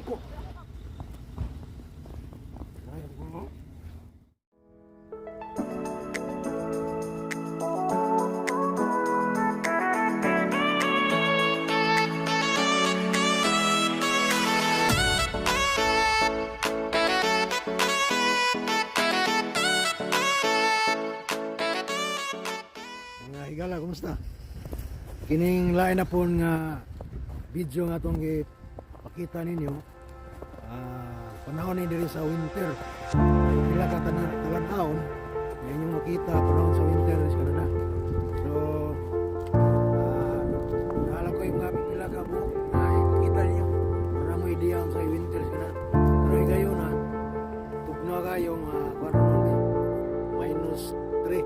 ko. Mga higala, kumusta? Kining lain na po nga video nga itong ipakita ninyo. Panahon ni diri sa winter. Pila ka taon, yan yung makita panahon sa winter sa Canada. So, alam ko yung mga pila ka po na ipakita ninyo para mo idea sa winter sa Canada. Pero ngayon na, tugnaw ka yung -3.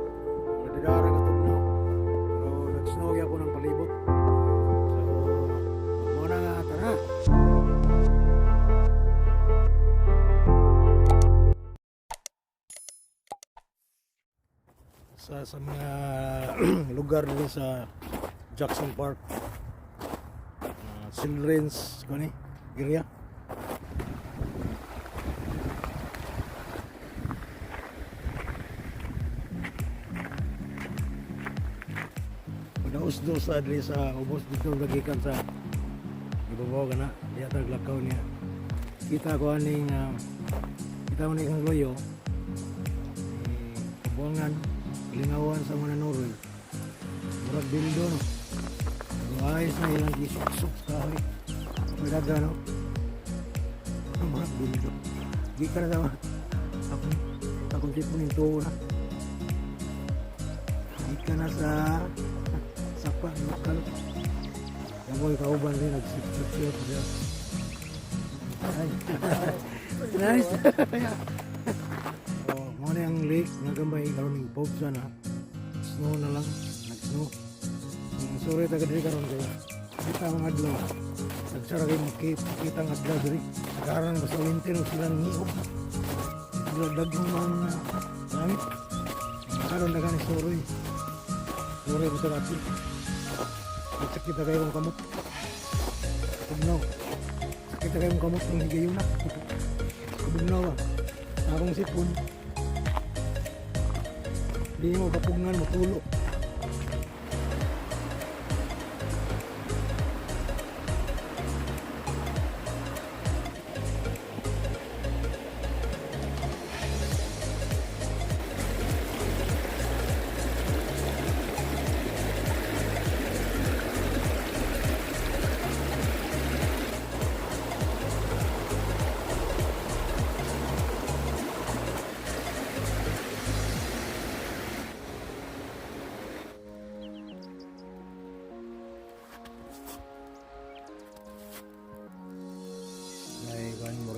Nadidara ka tugnaw. Pero nag-snow ako ng palibot. So, muna nga tara. Sa mga lugar dito sa Jackson Park, Children's area. Padausdo sa adli sa ubos dito nagikan sa ibabaw kana diya taglakaw niya. Kita ko aning kita mo ning loyo. Buangan lingawan sa mga Norway. Murag bildo no. Ayos na ilang isuk-suk kahoy. Madaga no. Murag bildo. Di ka na daw. Akong tipo ng tuwa na. Di ka na sa sapa lokal. Namoy kauban rin nagsip-sip siya. Ay. Nice. Muna ang lake nga gambay karon ning pop sana. Snow na lang, nag-snow. Sorry ta kadiri karon kay kita mga adlaw. Nagsara kay makita ang adlaw diri. Karon sa winter sila niog. Sila daghang mga langit. Karon na gani sorry. Sorry sa natin. Kita kayo ng kamot. Tugnaw. Kita kayo ng kamot ng higayon na. Tugnaw ba? Akong sipon. Di mo kapungan matulo.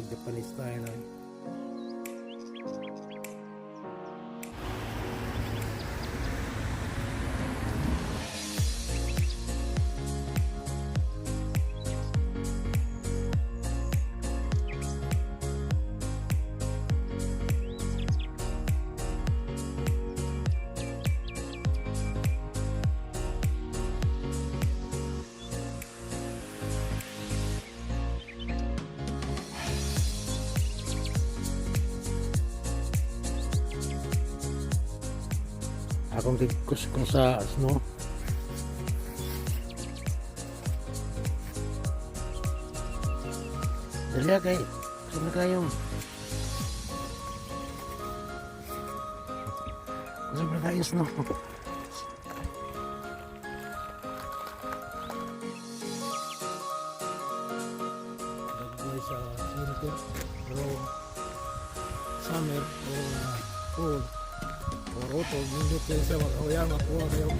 Japanese style na. Akong tigkus ko sa snow. Dali kay sino kayo? Sino kayo snow? Dagboy sa winter, pero summer o fall. Oroto, minut kayo siya makahuyang makuha kayo.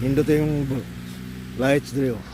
Nindot yung lights diri oh.